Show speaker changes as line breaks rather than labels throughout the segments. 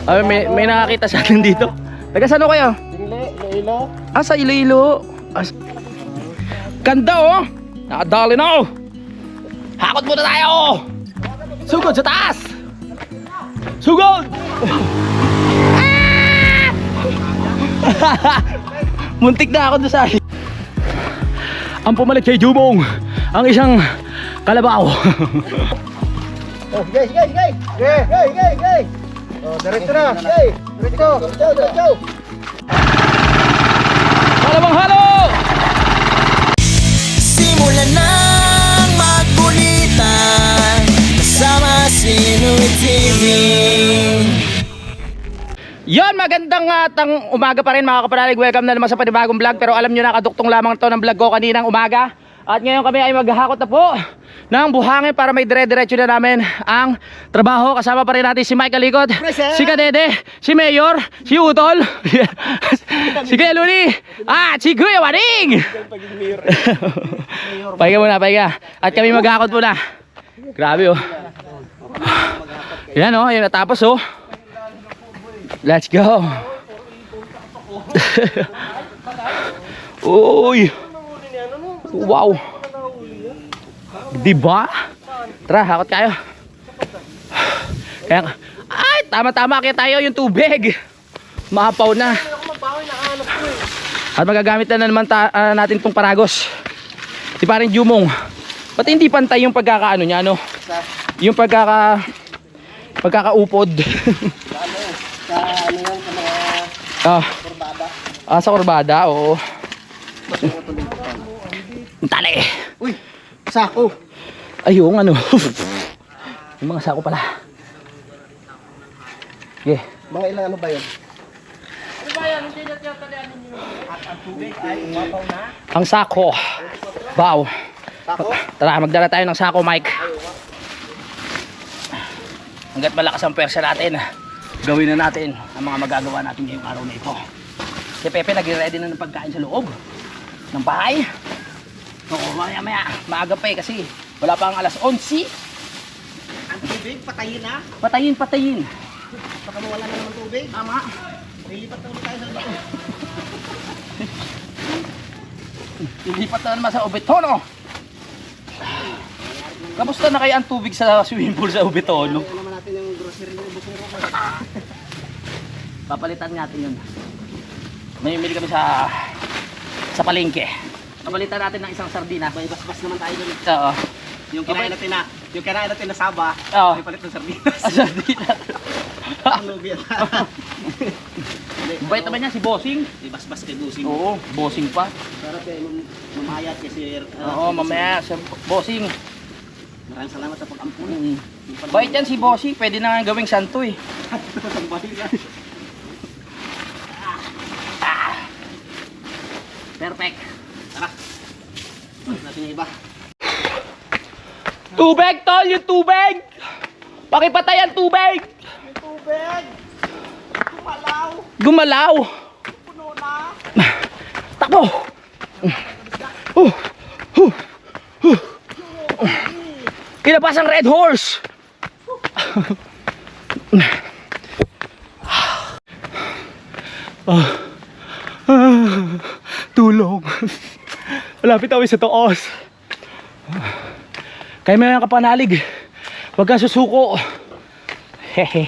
Ay, may nakakita sa atin dito. Taga saan kayo?
Iloilo.
Sa Iloilo. Ganda oh. Nakadali na oh. Hakot muna tayo. Sugod sa taas. Sugod. Muntik na ako doon sa ang pumalit kay Jumong, ang isang kalabaw.
Guys. Oh, diretso na. Diretso.
Kalabang halo.
Simulan ng magkulitan kasama si Nuit TV.
Yon, magandang umaga pa rin mga kapanalig. Welcome na naman sa panibagong vlog. Pero alam nyo, nakaduktong lamang to ng vlog ko kaninang umaga. At ngayon kami ay maghahakot na po ng buhangin para may dire-diretso na namin ang trabaho. Kasama pa rin natin si Mike Alikot, si Kadede, si Mayor, si Utol, si Kuya Luni, at si Kuya Waring. Pahinga muna, pahinga. At kami maghahakot muna. Grabe oh. Yan oh, yun natapos oh. Let's go. Uy. Wow. Diba? Tara, hakot kayo. Kaya, ay, tama-tama kaya tayo yung tubig. Maapaw na. At magagamit na naman natin tong paragos. Di pa rin Jumong. Ba't hindi pantay yung pagkakaano niya, no? Yung pagkakaupod.
Sa ano yan, sa mga kurbada.
Sa kurbada, oo. Tali.
Uy, sako.
Ay, yung ano. Yung mga sako pala. Okay.
Mga ilang ano ba yun?
Ang sako. Wow.
Sako?
Tara, magdala tayo ng sako, Mike. Hanggat malakas ang pwersa natin, gawin na natin ang mga magagawa natin ngayong araw na ito. Si Pepe nag-ready na ng pagkain sa loob ng bahay. Oo, maya maaga pa eh kasi wala pa ang alas 11.
Ang tubig, patayin na.
Patayin.
Baka mawala na naman tubig.
Tama.
Lilipat na ulit tayo sa loob.
Lilipat na naman sa Ubetono. Kamusta na kaya ang tubig sa swimming pool sa Ubetono?
Kaya naman natin yung grocery ng busero.
Papalitan natin yun. Mamimili kami sa palengke. Papalitan natin ng isang sardina.
May basbas naman tayo doon.
Oo.
Yung kinain natin na saba,
Oo.
may palit ng sardinas.
Sardina.
Ang lubi yan.
Bait naman niya si Bossing.
May basbas kay Busing.
Oo, Bossing pa.
Sarap eh, mamayat kasi.
Oo, mamaya sa Bossing.
Maraming salamat sa pag-ampun.
Bait yan si Bossing. Pwede na nga gawing santo eh. Perfect.
Tara. Balik natin yung iba.
Tubig, tol! Yung tubig! Pakipatay ang tubig!
May tubig! Kumalaw!
Gumalaw!
Puno na!
Takbo! Kinapas ang red horse! Tulong! Malapit ako sa toos. Kaya may mga kapanalig. Huwag kang susuko. Hehe.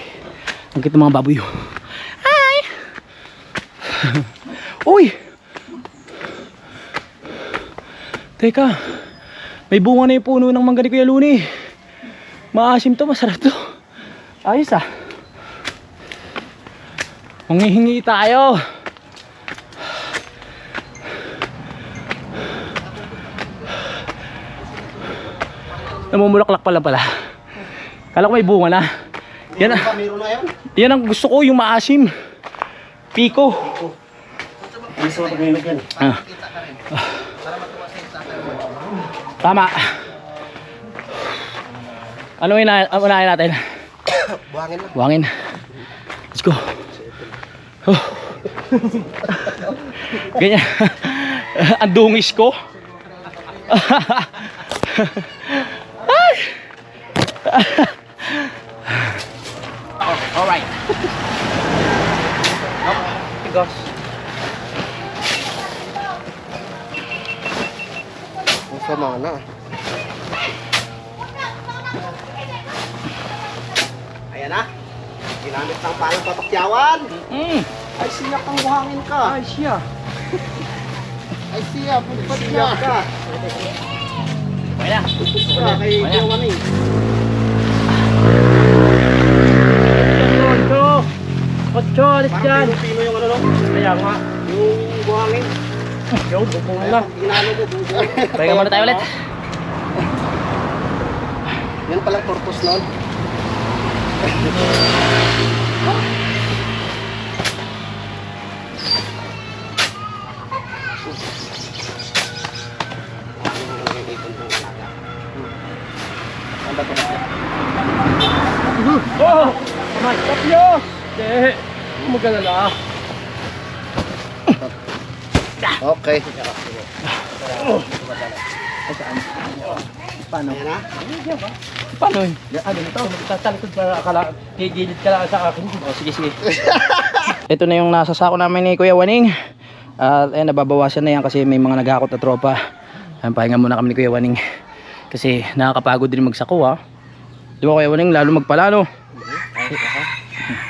Ang kita mga baboy. Hi! Uy! Teka. May bunga na yung puno ng mangga ni Kuya Luni. Maasim to, masarap to. Ayos ah. Manghihingi tayo. Namumulaklak pa lang pala. Kala ko may bunga na. Yan,
Meron na yan?
yan ang gusto ko, yung maasim. Piko.
Ano sa pag-inog yan?
Tama. Ano unahin natin?
Buhangin na.
Buhangin. Let's go. Oh. Ganyan. Ang dungis ko. Ay! Oh, alright. Tigos.
Ang sama na. Ayan na. Ginamit ng palang papakyawan. Ay siya kang buhangin ka.
Ay, siya.
Ay siya, pagpat na ka.
Okay na.
Siya kay Jowan eh.
Ocho, alis
Parang
dyan.
pino yung ano no?
Kaya nga.
Yung buhangin.
Yo, bukong lang.
Ginalo mo bubo.
Pahinga muna tayo ulit.
Yan palang purpose nun.
Oh! Kamay, tapyos! Eh, magalala.
Okay.
Paano?
Ayan na.
Paano yun? Ano ito? Tatalikod ka akala, gigilid ka lang sa akin. Oh, sige, sige. Ito na yung nasa sako namin ni Kuya Waning. At ayun, nababawasan na yan kasi may mga naghakot na tropa. Ayun, pahinga muna kami ni Kuya Waning. Kasi nakakapagod din magsako ha. Di ba Kuya Waning, lalo magpalano.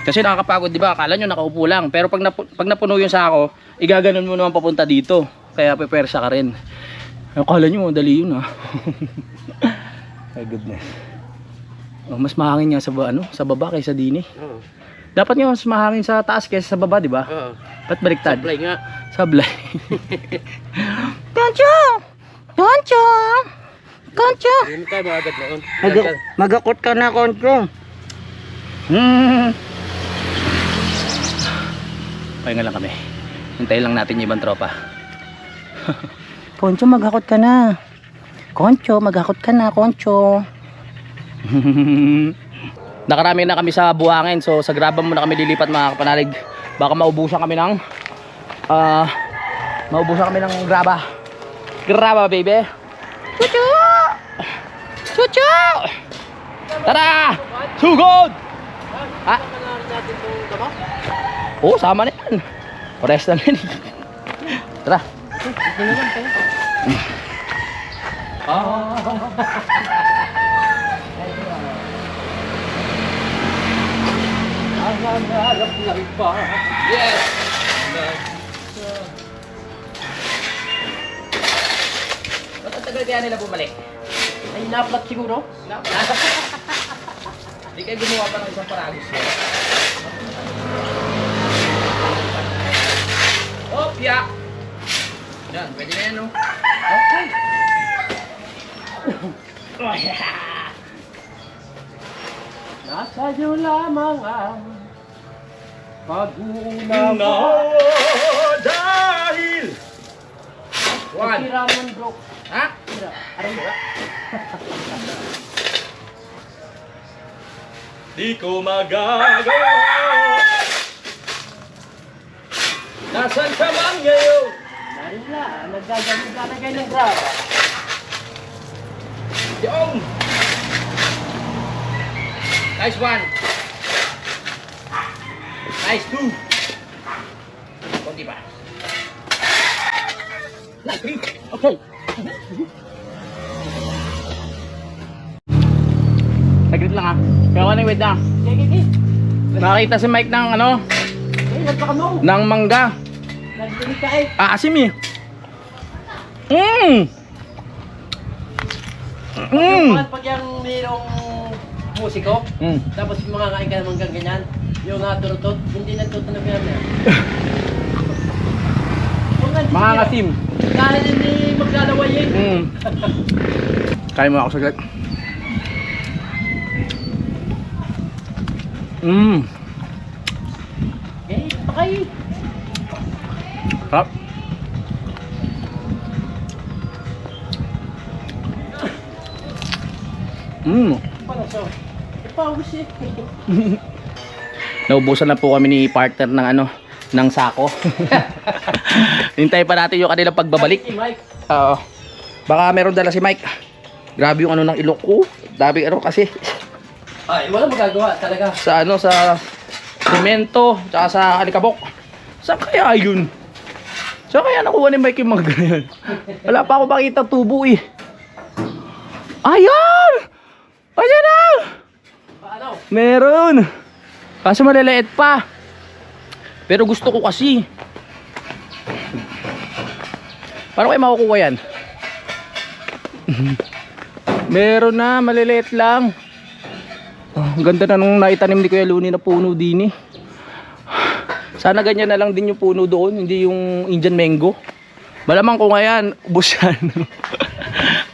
Kasi nakakapagod, di ba? Akala nyo nakaupo lang. Pero pag napuno yung sako, igaganon mo naman papunta dito. Kaya pepersa ka rin. Akala nyo, dali yun ha. My goodness. Oh, mas mahangin nga sa baba kaysa dini.
Oo.
Dapat nga mas mahangin sa taas kaysa sa baba, di ba?
Oo.
Ba't baliktad?
Play nga.
Sablay. Koncho! Koncho! Koncho!
Hindi tayo magagad noon.
Magakot ka na, Koncho. Pahinga lang kami. Hintayin lang natin yung ibang tropa. Koncho, maghakot ka na. Koncho, maghakot ka na, Koncho. Nakarami na kami sa buhangin. So sa graba muna kami lilipat mga kapanalig. Baka maubusan kami ng graba. Graba, baby. Chuchu! Chuchu! Tara! Sugod! Ha? Oo, sama na yan. Pares lang yan. Tara. Yes! Ba't ang tagal kaya nila bumalik? Ay, naplat siguro? Naplat? Di kayo gumawa pa ng isang paragos yun. Opya! Yan, pwede na yan, no? Okay. Nasa iyo lamang ang pag-uuna dahil one. Kiraman bro. Ha? Kira. Aray ba? Di ko magagawa. Nasaan ka man ngayon? Narila, naglalagay ng graba. Yung! Nice one! Nice two! Kunti pa. Okay. Saglit lang ha. Kaya wait lang. Nakita si Mike ng ano? Ng mangga. Asim eh.
Pag yung mayroong musiko, tapos mga kain ka naman ganyan, yung turutot, hindi na tuto na pinamaya.
Mga ngasim.
Dahil hindi maglalaway yun.
Kaya mo ako saglit.
Eh, pakay.
Sarap.
Palaso. Ipawis eh.
Naubusan na po kami ni partner ng ano, ng sako. Hintay pa natin yung kanilang pagbabalik.
Si Mike.
Oo. Baka meron dala si Mike. Grabe yung ano ng ilok ko. Dami ano kasi.
Ay, wala magagawa talaga.
Sa ano, sa semento, tsaka sa alikabok. Saan kaya yun? Saan kaya nakuha ni Mike yung mga ganyan? Wala pa ako makita tubo eh. Ayan! Ayan na!
Paano?
Meron! Kaso maliliit pa. Pero gusto ko kasi. Paano kayo makukuha yan? Meron na, maliliit lang. Ang ganda na nung naitanim ni Kuya Luni na puno din eh. Sana ganyan na lang din yung puno doon, hindi yung Indian mango. Malamang ko ngayon, ubos yan.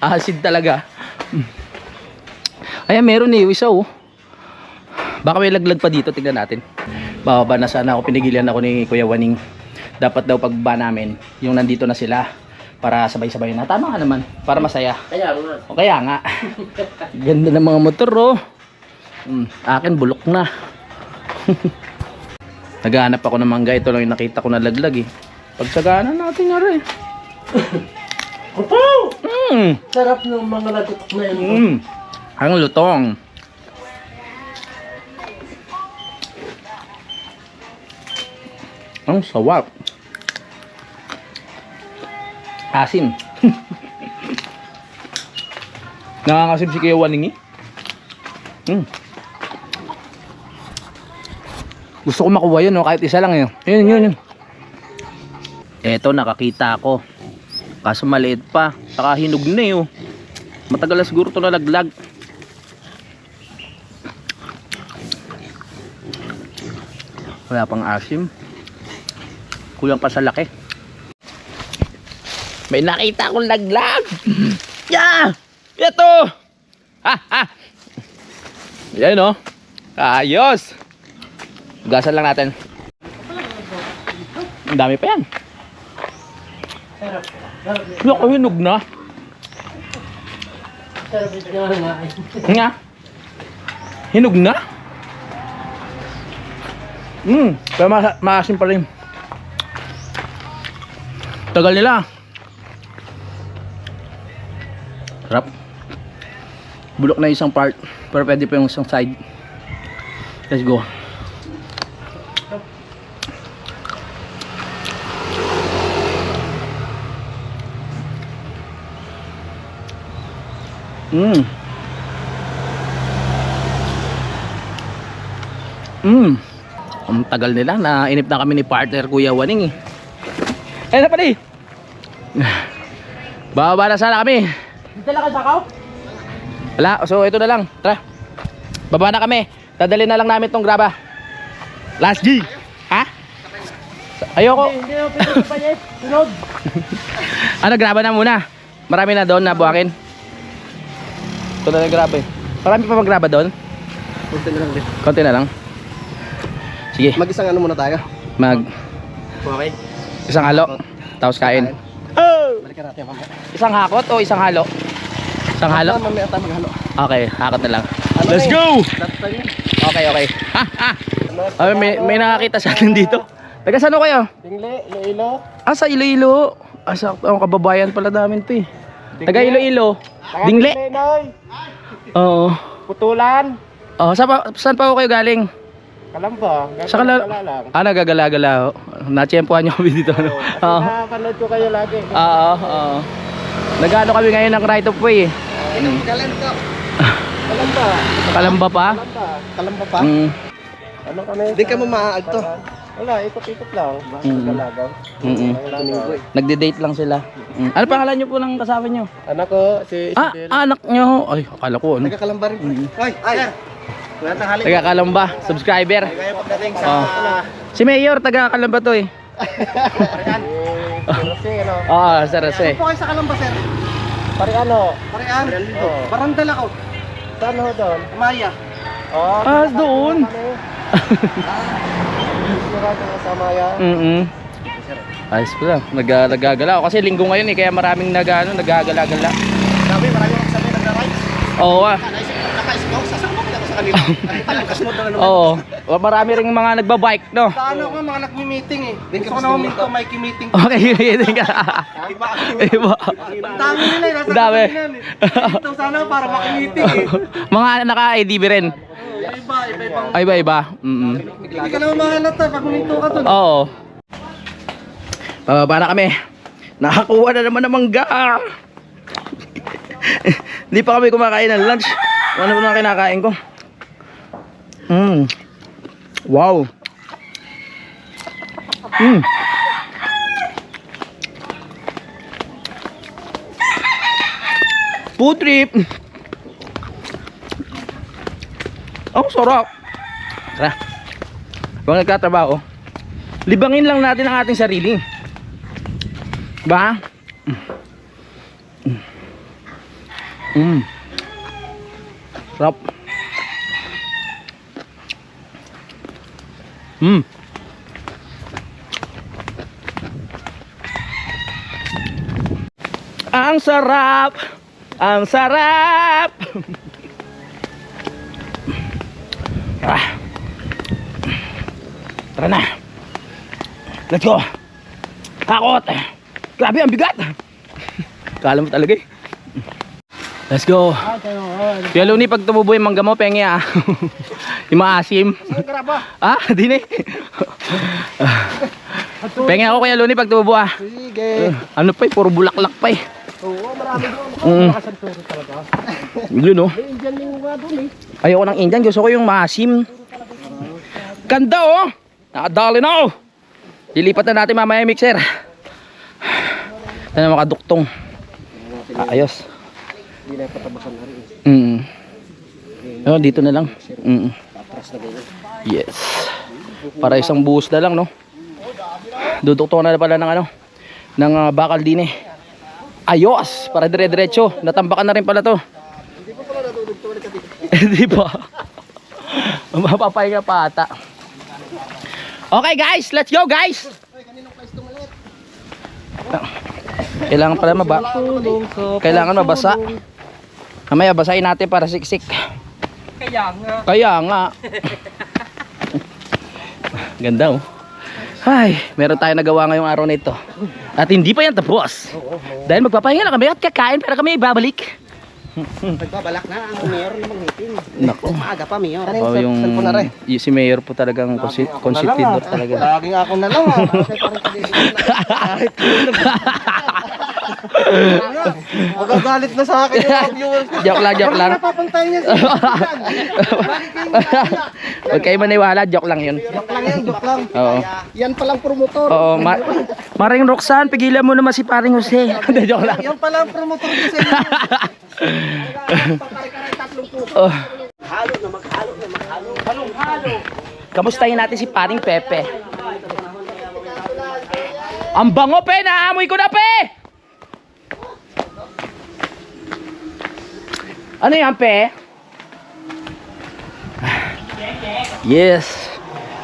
Acid talaga. Ayan, meron eh, yung isa oh. Baka may laglag pa dito, tignan natin. Bababa na sana ako, pinigilan ako ni Kuya Waning. Dapat daw pagbaba namin, yung nandito na sila. Para sabay-sabay na. Tama ka naman, para masaya.
Kaya nga.
O kaya nga. Ganda ng mga motor oh. Akin bulok na. Naghahanap ako ng mangga. Ito lang yung nakita ko na laglag eh. Pagsaganan natin nga rin.
Sarap ng mga lagot na yun.
Ang lutong. Ang sawap. Asim. Nangangasim si Kuya Waning eh. Gusto ko makuha yun, no? Kahit isa lang yun. Yun. Eto, nakakita ako. Kaso maliit pa. Saka hinog na eh. Oh. Matagal na siguro ito nalaglag. Wala pang asim. Kulang pa sa laki. May nakita akong laglag. Yeah! Ito! Ha! Yan o. Ayos! Gasan lang natin. Ang dami pa yan.
Sarap.
Naku, hinog na.
Sarap ito nga.
Nga. Hinog na. Pero maasim pa rin. Tagal nila. Sarap. Bulok na isang part. Pero pwede pa yung isang side. Let's go. Ang tagal nila. Nainip na kami ni partner Kuya Waning eh. Ayun na pala eh. Bababa na sana kami.
Dito lang ka sakaw?
Wala, so ito na lang. Tara. Baba na kami. Dadali na lang namin tong graba. Last G. Ha? Ayoko.
Hindi na pwede pa niya. Sunod.
Ano, graba na muna. Marami na doon na buhakin. Ito na lang graba eh. Marami pa maggraba doon.
Punta na lang din.
Konti na lang. Sige.
Mag-isang ano muna tayo?
Okay. Isang halo. Tapos kain.
Balikan natin mamaya.
Isang hakot o isang halo? Isang halo?
Mamaya tayo maghalo.
Okay, hakot na lang.
Ano
Let's
eh?
go!
Tatay.
Okay. Ay, may nakakita sa atin dito. Taga saan ho kayo?
Dingle, Iloilo.
Sa Iloilo. Sakto, ang kababayan pala namin to eh. Taga Iloilo. Dingle.
Noy.
Oo.
Putulan.
Saan pa ho kayo galing?
Kalamba.
Sa lang. Nagagala-gala ho. Natsyempohan nyo kami dito. Ano? Oo.
Napanood ko kayo lagi.
Oo. Nagano kami ngayon ng right of way eh.
Kalamba. Kalamba.
Kalamba pa?
Kalamba pa? Ano kami? Hindi ka mo maaagto. Wala, ikot-ikot lang. Magalagaw.
Nagde-date lang sila. Ano pangalan nyo po ng kasama nyo?
Anak ko, si Isabel.
Anak nyo. Ay, akala ko ano.
Nagkakalamba rin. Hoy, sir. Wala tanghali.
Taga Kalamba, subscriber.
Kaya pagdating sa...
Si Mayor, taga Kalamba to eh.
Parian. Kasi ano?
Oo, Sir Jose.
Po kayo sa Kalamba, sir. Pariano. Parian. Barandal ako. Saan ho doon? Maya.
Doon.
Sigurado sa Maya.
Ayos ko lang. Nagagala ako kasi linggo ngayon eh, kaya maraming nagagala-gala.
Sabi, maraming magsabi nagra-rides.
Oo ah.
Naka-isgaw, sasama ko sa kanila. Kasmod na naman.
Oo. Marami ring mga nagbabike, no?
Sa ano ko, mga nagmi-meeting eh. Gusto ko na huminto, may meeting.
Okay, hindi ka.
Iba.
Iba.
Ang dami nila eh. Nasa
Dami.
kanila eh. Ito sana para maki-meeting eh.
Mga naka-IDB rin. Ay, iba.
Hindi ka naman mahalata pag huminto ka doon.
Oo. Pababa na kami. Nakakuha na naman ng mangga. Hindi pa kami kumakain ng lunch. Ano na kinakain ko? Wow. Food trip. Oh, sarap. Tara. Habang nagtatrabaho, libangin lang natin ang ating sarili. Ba? Sarap. Ang sarap. Ang sarap. Tara na. Let's go. Takot. Grabe ang bigat. Kala mo talaga eh. Let's go. Kuya Luni, pag tumubo yung mangga mo, pengi ah. Yung maasim. Ah, di na eh. Pengi ako Kuya Luni pag tumubo ah.
Sige.
Ano pa eh, puro bulaklak pa eh.
Oo, marami doon. Nakasanturo talaga.
Yun oh.
May Indian yung mga doon eh.
Ayoko ng Indian, gusto ko yung maasim. Ganda oh. Nakadali na oh. Lilipat na natin mamaya yung mixer. Ito na makaduktong. Ayos.
Hindi na patabasan na rin.
Oh, dito na lang. Yes. Para isang buhos na lang no. Dudukto na pala ng ano, ng bakal din eh. Ayos, para dire-diretso. Natambakan na rin pala to.
Hindi pa pala natudugto ulit kasi.
Hindi pa. Mapapahinga pa ata. Okay guys, let's go guys. Kailangan pala kailangan mabasa. Mamaya basahin natin para siksik. Kaya nga. Ganda oh. Ay, meron tayong nagawa ngayong araw na ito. At hindi pa yan tapos. Dahil magpapahinga na kami at kakain pero kami ibabalik.
Nagbabalak na ang mayor ng meeting.
Nako.
Maaga pa mayor.
Oh, yung si mayor po talagang konsentidor talaga.
Laging ako na lang ah. Magagalit na sa akin yung viewers.
Joke lang.
Napapantayin niya siya.
Huwag kayo maniwala, joke lang yun.
Joke lang.
Oo.
Yan palang promotor.
Oo, Maring Roxanne, pigilan mo naman si paring Jose. Joke lang.
Yan palang promotor ko sa inyo.
Oh.
Halo na maghalo.
Kamustahin natin si paring Pepe. Ang bango pe, naamoy ko na pe. Ano yan pe? Yes.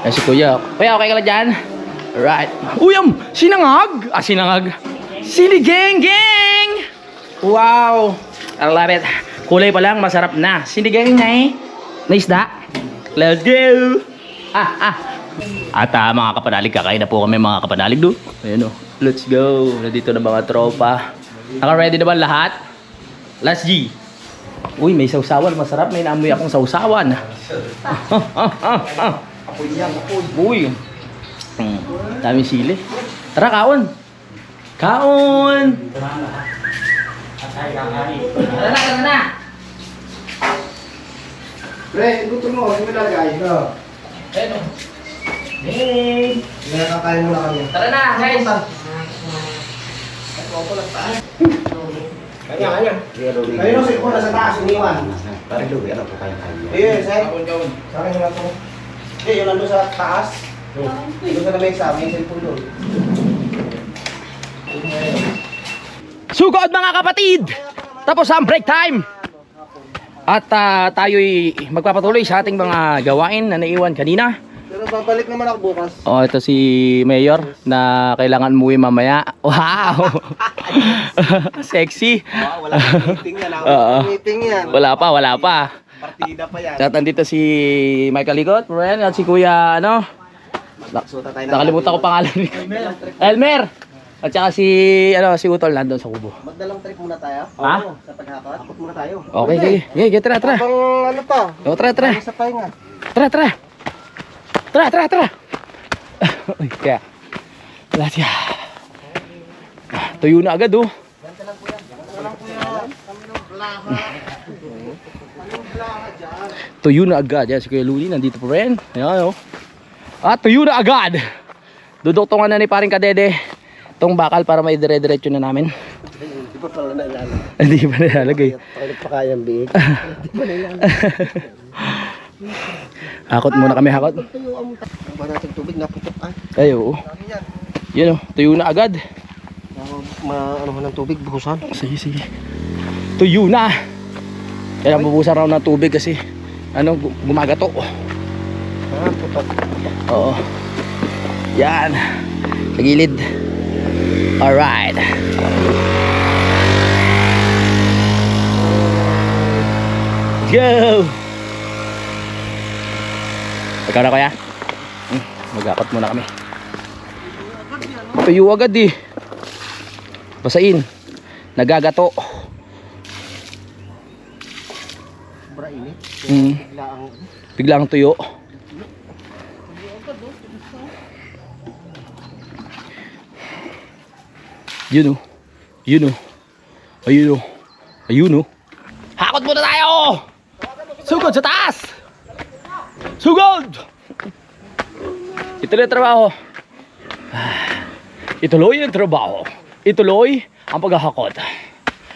Ay si Kuya. Kuya, okay ka lang dyan? Alright. Uy, sinangag. Sinangag. Sinigang. Wow. I love it. Kulay pa lang, masarap na. Sinigang na eh. Na isda. Let's go. At mga kapanalig, kakain na po kami mga kapanalig do. Ayun o. Let's go. Nandito na mga tropa. Naka-ready na ba lahat? Last G. Uy, may sausawan. Masarap. May naamoy akong sausawan. Uy. Daming sili. Tara, kaon. Kaon. Tara na.
Pre, gusto mo. Hindi mo lalagay.
Ayun o. Hey.
Nakakain mo na kami.
Tara na, guys.
Kanya. Ayun o, siko na sa taas. Iniwan. Ayun, sir. Sa akin na ito. Yun nandun sa taas. Doon sa lamesa. May cellphone doon.
Sugod mga kapatid. Tapos ang break time. At tayo'y magpapatuloy sa ating mga gawain na naiwan kanina.
Pero babalik naman ako bukas.
Oh, ito si Mayor na kailangan umuwi mamaya. Wow! Sexy.
Wala kang meeting yan. Meeting yan.
Wala pa.
Partida pa yan.
At andito si Michael Ligot, Ren, at si Kuya,
Suta tayo na.
nakalimutan ko pangalan ni Elmer. At saka si Utol nandun sa kubo.
Magdalang trip muna tayo.
Ha?
Oo, sa paghakot. Hakot muna tayo.
Okay, sige. Tara.
Habang ano pa?
O, tara.
Sa pahinga.
Tara. Tara. Uy, kaya. Wala siya. Tuyo na agad oh. Tuyo na agad. Yan si Kuya Luli nandito pa rin. Ayan oh. Tuyo na agad. Duduktungan na ni paring Kadede itong bakal para may dire-diretso na namin.
Hindi pa pala nailalagay.
Hindi pa nalalagay.
Pakilip pa kayang biig. Hindi pa nailalagay.
Hakot muna kami, hakot.
Ba natin tubig naputok ay.
Ay oo. Yun oh, tuyo na agad.
Ano ng tubig, buhusan.
Sige. Tuyo na. Kaya bubusan raw ng tubig kasi gumagato.
Putok.
Oo. Yan. Sa gilid. Alright. Let's go. Ikaw na kuya. Mag-akot muna kami. Tuyo agad eh. Basain. Nagagato.
Sobra init.
Bigla ang tuyo. Yun oh. Ayun oh. Hakot muna tayo. Sugod sa taas. Sugod. Ituloy ang trabaho. Ituloy ang trabaho. Ituloy ang paghahakot.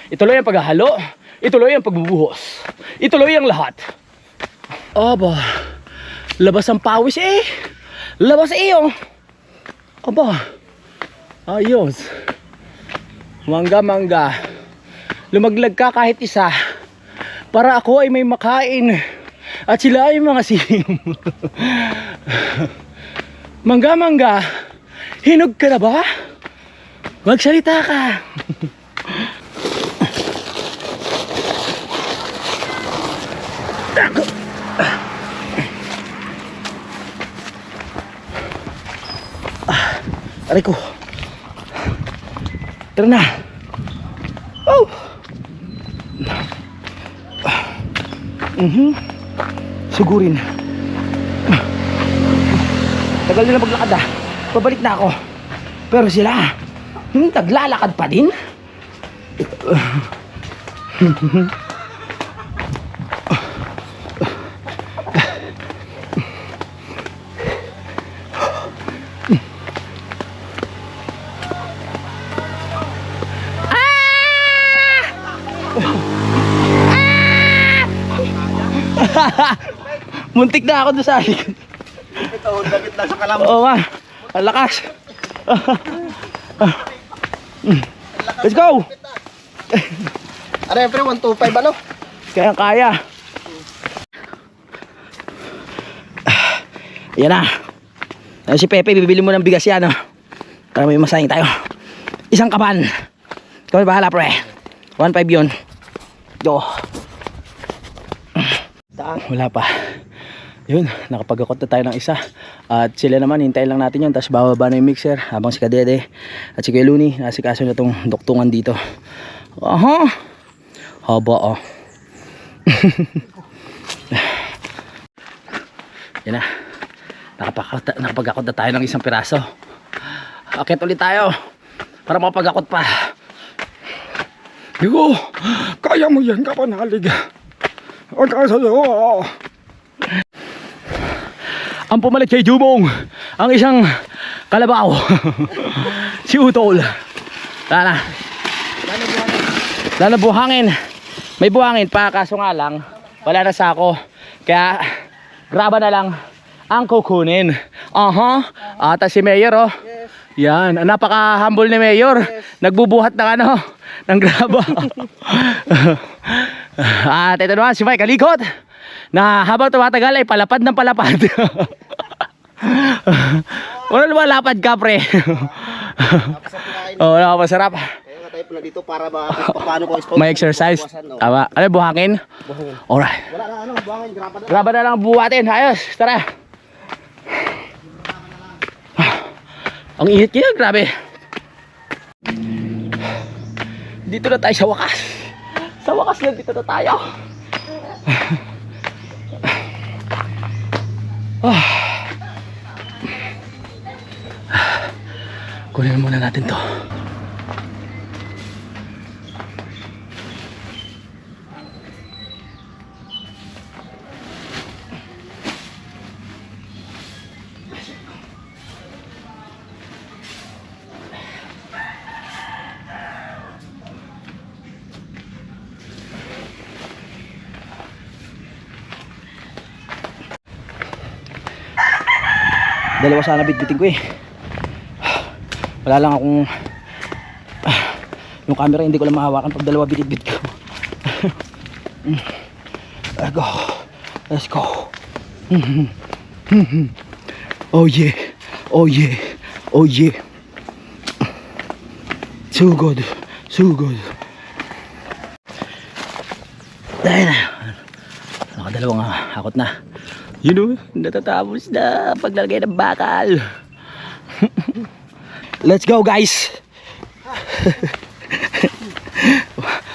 Ituloy ang paghahalo. Ituloy ang pagbubuhos. Ituloy ang lahat. Aba. Labas ang pawis eh. Labas oh. Aba. Ayos. Mangga. Lumaglag ka kahit isa. Para ako ay may makain. At sila ay mga sim. Mangga. Hinog ka na ba? Magsalita ka. Aray ko. Tara na. Oh. Sugurin. Tagal nila maglakad ah. Pabalik na ako. Pero sila taglalakad pa din. Muntik na ako doon sa likod.
Ito, dagit na sa kalam.
Oo nga. Ang lakas. Let's go.
Are, pre, 125 ano?
Kaya. Yan na. Ayan si Pepe, bibili mo ng bigas yan. Para may masayang tayo. Isang kaban. Ikaw bahala pre. 1.5 yun. Go. Wala pa. Yun, nakapag-akot na tayo ng isa. At sila naman, hintayin lang natin yun. Tapos bababa na yung mixer habang si Kadede at si Kuya Luni nasikaso na itong duktungan dito. Aha. Haba oh. Yan na. Nakapag-akot na tayo ng isang piraso. Akit ulit tayo para makapag-akot pa. Digo, kaya mo yan kapanalig. Huwag ka sa'yo. Ang pumalit kay Jumong ang isang kalabaw. Si Utol. Tara. Lalo buhangin. May buhangin pa kaso nga lang wala na sako. Kaya graba na lang ang kukunin. Ata si Mayor oh. Yan, napaka-humble ni Mayor. Nagbubuhat ng ng graba. At ito naman si Mike Kalikot na habang tumatagal ay palapad ng palapad. Wala lumalapad ka pre. Oo, napapasarap.
Kaya nga tayo pala dito para paano ko sponsor.
May exercise. Tama. Ano, buhangin? Alright.
Wala na buhangin,
graba na lang buhatin. Ayos, tara. Ang init kaya, grabe. Dito na tayo sa wakas. Sa wakas lang, dito na tayo. Kunin muna natin to. Dalawa sana bitbitin ko eh. Wala lang akong yung camera hindi ko lang mahawakan pag dalawa bitbit ko. Let's go. Let's go. Oh yeah. Oh yeah. Oh yeah. So good. So good. Dahil na. Nakadalawang hakot na. You know, natatapos na paglalagay ng bakal. Let's go guys.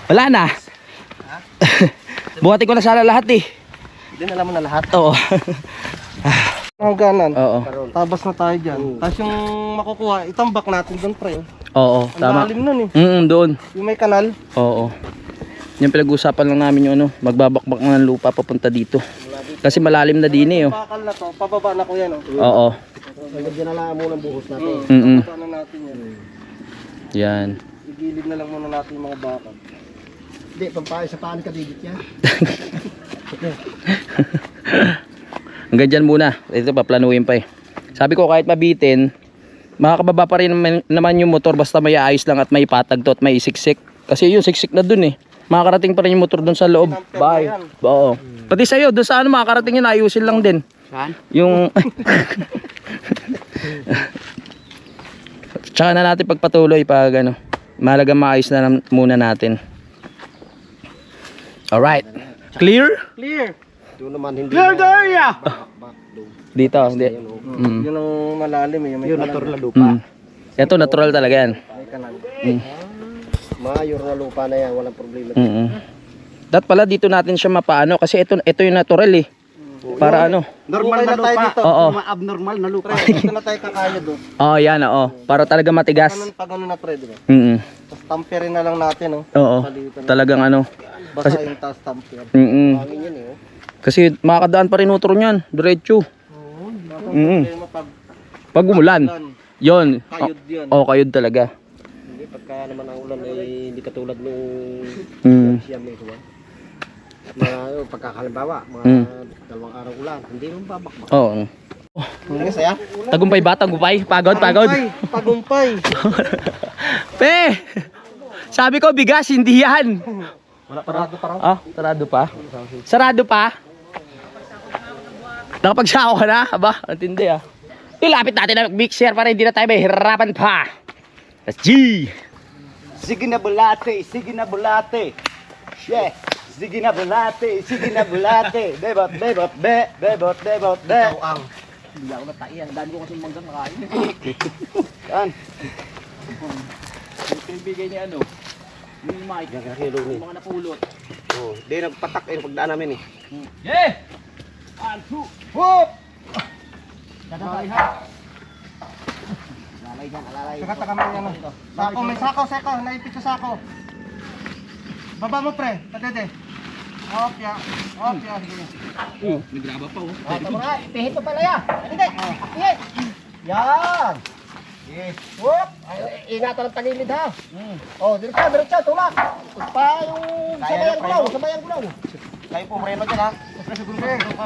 Wala na. Buhatin ko na sana lahat eh.
Hindi na alam mo na lahat.
Oo.
Hangganan.
Oo.
Tabas na tayo dyan. Tapos yung makukuha, itambak natin doon pre.
Oo,
Ang
tama.
lalim nun eh.
Doon.
Yung may kanal.
Oo. Yung pinag-usapan lang namin yung ano, magbabakbak ng lupa papunta dito. Kasi malalim na din eh. Oh.
Bakal na to, pababa na ko yan oh.
Oo.
Lagyan na lang muna ang buhos natin. Paano natin yan?
Yan.
Igilid na lang muna natin yung mga bakal. Hindi, pampahay sa paano kadidit yan.
Hanggang dyan muna. Ito paplanuhin pa eh. Sabi ko kahit mabitin, makakababa pa rin naman yung motor basta may ayos lang at may patag to at may siksik. Kasi yung siksik na dun eh. Makakarating pa rin yung motor dun sa loob. Bye. Oo. Pati sa'yo, dun sa ano makakarating yun, ayusin lang din.
Saan?
Yung... Tsaka na natin pagpatuloy pag ano. Mahalaga maayos na muna natin. Alright. Clear?
Clear. Doon naman hindi.
Clear the area! Dito, hindi.
Yun ang malalim eh. Yung natural na lupa.
Ito natural talaga yan.
May kanal. Mayor na lupa na yan, walang problema.
Dat pala dito natin siya mapaano kasi ito yung natural eh. Para ano?
Normal na lupa. Dito,
Oo.
abnormal na lupa. Dito na tayo kakaya doon.
Oh, yan oo. Para talaga matigas.
Pag ano na pre, di ba? Tapos tamperin na lang natin oh.
Oo. Talagang ano.
Basta yung taas tamper.
Mm.
Hangin yan eh.
Kasi makakadaan pa rin motor niyan, diretso. Pag umulan. Yon.
Kayod yan.
Oh, kayod talaga.
Hindi, pagka naman ang ulan ay hindi katulad
Mm.
siyam eh. Mga pagkakalimbawa, mga dalawang araw ulan, hindi mo babakbak.
Oo.
Hindi saya?
Tagumpay ba? Tagumpay? Pagod?
Tagumpay.
Pe! Sabi ko bigas, hindi yan.
Wala parado pa raw.
Ah, sarado pa? Sarado pa? Nakapagsako ka na? Aba, ang tindi ah. Ilapit natin ang mixer para hindi na tayo may hirapan pa. Let's G!
Sige na bulate, sige na bulate. Yeah. Sige na bulate, sige na bulate. Bebot, bebot, bebot, bebot, be.
Hindi ako nataiyan. Dami ko kasi manggang nakain.
Yan.
Yung pinibigay ni ano? Yung mic. Yung mga napulot.
Oh, di nagpatak yung pagdaan namin eh.
Yeah! One, two.
Whoop!
Dadasay ha.
Alalay dyan, alalay. Saka kami ano. Sako, may sako, naipit sa sako. Baba mo pre, tatete. Opya, sige.
May graba pa oh.
Tama na, pihit mo pala yan. Hindi, pihit. Yan. Yes. Whoop! Ingatan ang tagilid ha. Oh, diretso, tulak. Pa yung sabayang gulaw. Kayo po preno dyan ha.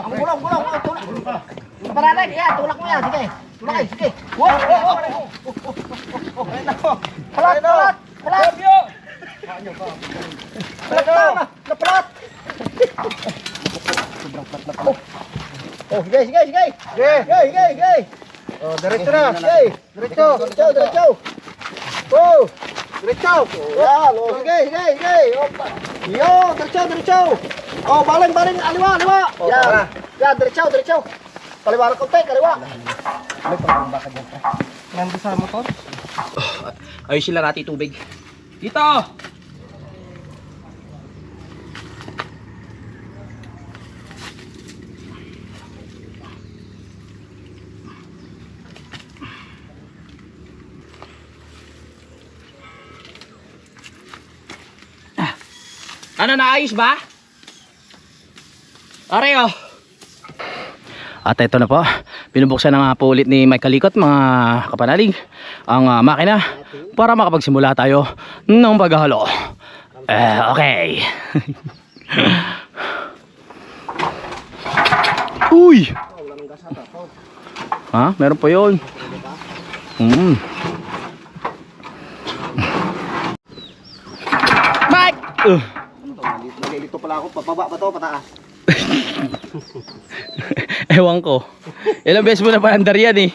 Ang gulaw, tulak. Kaparalan, yan, tulak mo yan, sige. Tulak, sige. Whoop! Palat! Napalat! Oh, sige. Sige. Oh, diretso na. Sige. Diretso. Oh, diretso. Yan, oh, sige. Yo, diretso. Oh, baling, aliwa. Yan, diretso. Kaliwa ng konti, kaliwa. May pagkamba ka dyan. Nandun sa motor?
Ayusin lang natin tubig. Dito! Ano, naayos ba? Areo. At ito na po, binubuksan na nga po ulit ni Mike Kalikot mga kapanalig ang makina para makapagsimula tayo ng paghahalo. Okay. Uy! Ha? Meron pa yun. Mike!
Nalilito pala ako. Pababa ba to? Pataas?
Ewan ko. Ilang beses mo na paandar yan eh.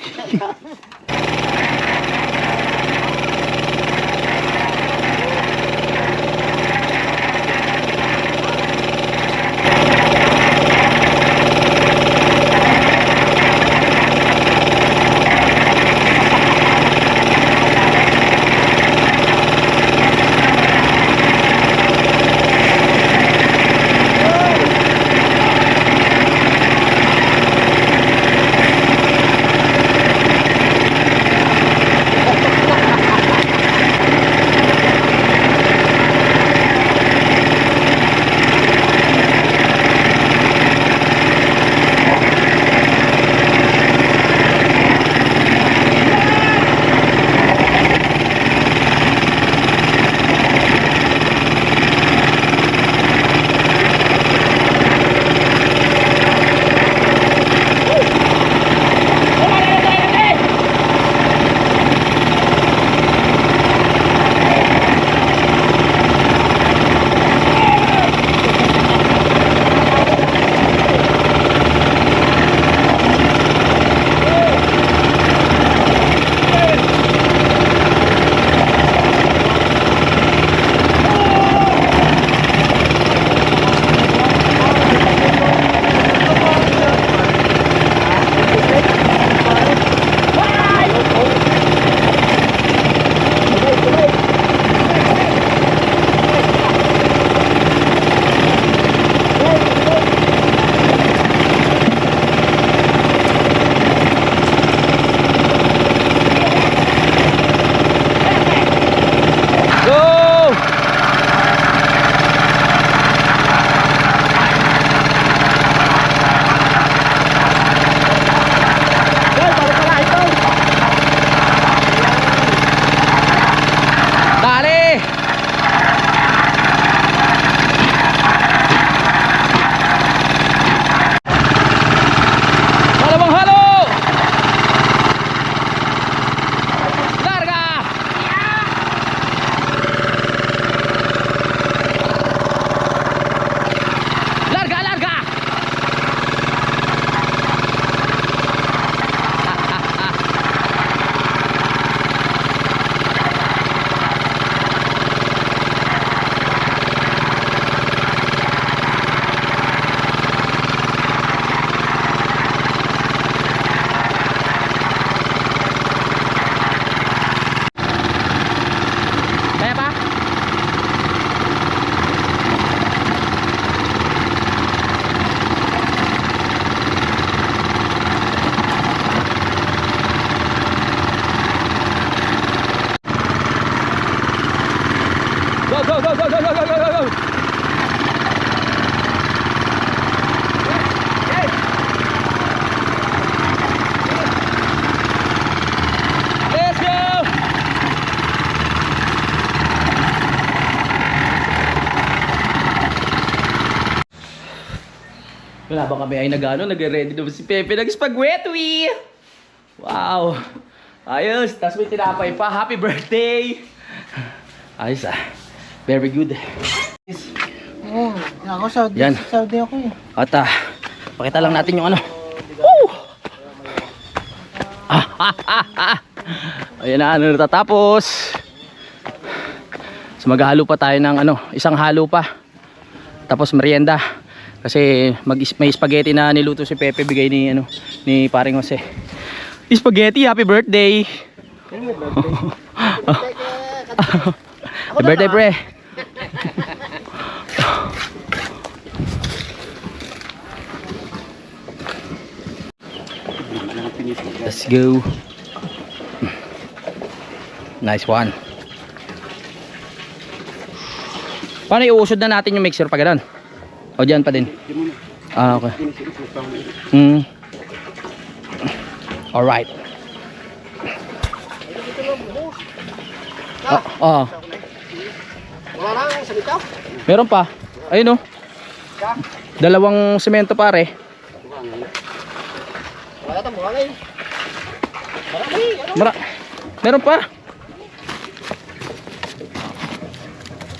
Wala ba kami ay nag-ready naman si Pepe nag-spaghetti. Wow. Ayos. Tapos may tinapay pa. Happy birthday. Ayos ah. Very good.
Oo. Ako Saudi.
Yan.
Saudi ako eh.
At pakita lang natin yung ano. Woo! Ayan na, ano natatapos. So maghahalo pa tayo ng ano, isang halo pa. Tapos merienda. Kasi may spaghetti na niluto si Pepe, bigay ni ano ni Paring Jose. Spaghetti, happy birthday. Happy birthday, pre. Let's go. Nice one. Paano iuusod na natin yung mixer pa ganun? O dyan pa din? Ah, okay. Alright.
Wala lang sa bitaw.
Meron pa. Ayun oh. Dalawang semento pare.
Wala tayong buhangin. Marami, ano?
Meron pa.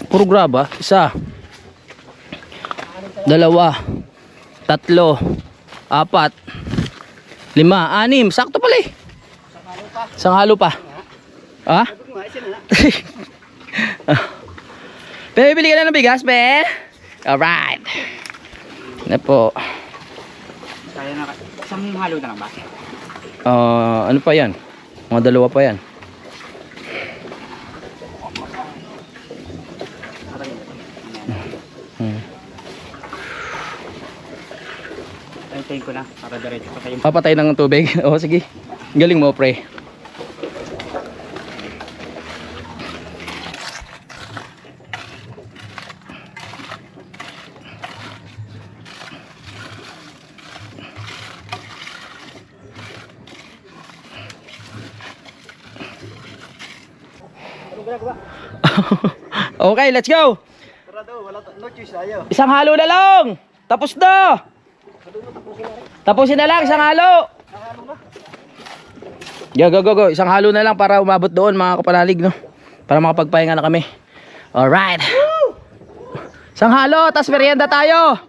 Puro graba. Isa. Dalawa. Tatlo. Apat. Lima. Anim. Sakto pala eh. Isang halo pa. Ha? Be, bili ka na ng bigas, be. Alright. Na po.
Kaya na, isang halo na lang ba?
Ano pa yan? Mga dalawa pa yan.
Tayo ko na, para diretso pa tayo.
Papatay ng tubig. O sige. Galing mo, pre. Okay, let's go.
Wala no choice tayo.
Isang halo na lang. Tapos na. Tapusin na lang isang halo. Go. Isang halo na lang para umabot doon mga kapanalig, no? Para makapagpahinga na kami. Alright. Isang halo, tas merienda tayo.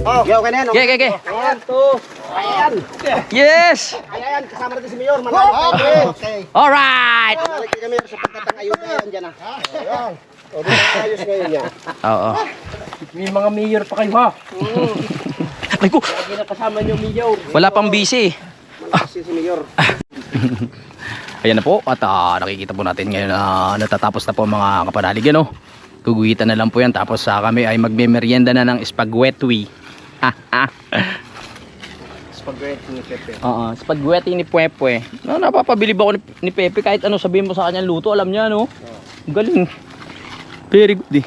Oh, okay na yan.
Okay.
Ayan, to. Ayan.
Yes.
Ayan, kasama natin si Mayor. Manalo. Okay.
Alright.
Nalagay kami sa pagtatang-ayun na yan dyan. Ayan. O, di ba ayos ngayon yan?
Oo.
May mga mayor pa kayo ha.
Ay ko.
Lagi na kasama niyo mayor.
Wala pang busy.
Malakas si Mayor.
Ayan na po at nakikita po natin ngayon na natatapos na po mga kapanalig, ano? Guguhitan na lang po yan tapos kami ay magme-merienda na ng spaghetti.
Spaghetti ni Pepe.
Oo, spaghetti ni Pepe. No, napapabilib ako ni Pepe kahit ano sabihin mo sa kanya luto, alam niya, no? Galing. Very good eh.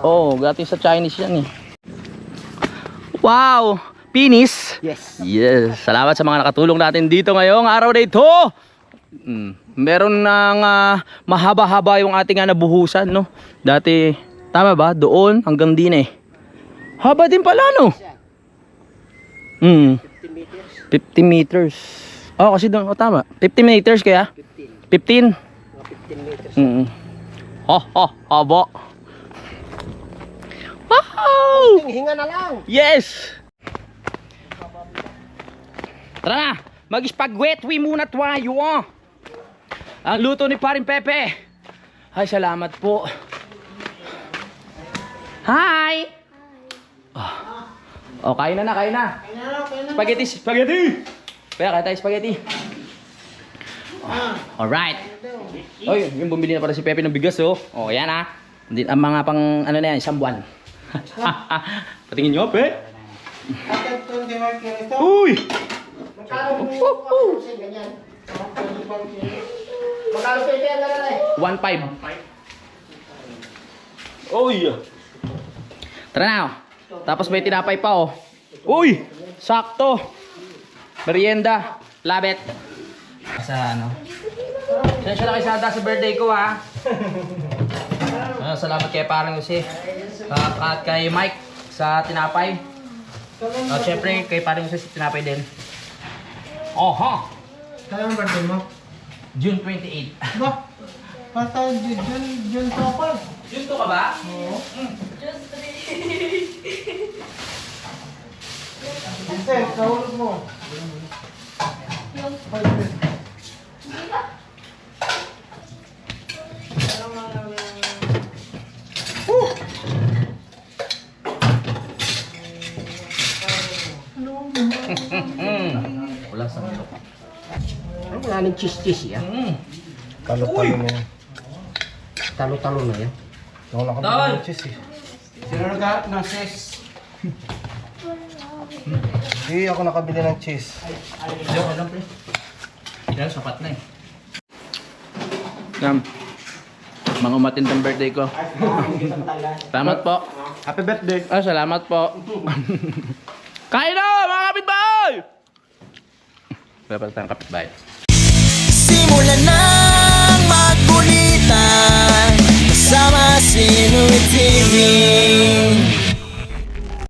Oh, gating sa Chinese yan eh. Wow! Pinis!
Yes.
Yes! Salamat sa mga nakatulong natin dito ngayong araw na ito! Meron nang mahaba-haba yung ating nabuhusan, no? Dati, tama ba? Doon hanggang din eh. Haba din pala, no?
50 meters.
50 meters. Oh, kasi doon, oh, tama. 50 meters kaya? 15?
Mga 15 meters.
Haba. Wow!
Hinga na lang.
Yes! Tara na! Mag-spaghetti muna tayo, oh! Ang luto ni Paring Pepe. Ay, salamat po. Hi! Oh, kain na. Spaghetti! Kaya kain tayo spaghetti. Alright. Oh, yung bumili na para si Pepe ng bigas, oh. Oh, yan ah. Hindi, ang mga pang, ano na yan, isang buwan. Patingin nyo, Pe. Uy!
Magkano po ganyan? Magkano po yung ganyan eh?
1.5. Uy! Tara na, oh. Tapos may tinapay pa, oh. Uy! Sakto! Merienda. Labet. Sa ano? Sensya na kayo sa birthday ko, ha. Salamat kay Parang Jose. At kay Mike sa tinapay. At syempre kay Parang Jose sa tinapay din. Oho!
Kaya ang birthday mo?
June 28.
Ba? Basta June 2 ako.
June 2 ka ba?
Oo. Hindi, kahulog mo.
Wala sa ano.
Ano wala ng cheese yan?
Talo-talo na yan.
Talo-talo na yan.
Wala ka
Tol!
ng cheese eh.
Sino nag ng ses?
Hindi ako nakabili ng cheese.
Hindi ako alam, pre. Yan, sapat na eh. Yan. Mga matindang birthday ko. Salamat po.
Happy birthday!
Ah, salamat po. Kain na, mga kapitbahay! Wala pala tayong kapitbahay.
Simulan ng magkulitan kasama si Inuit TV.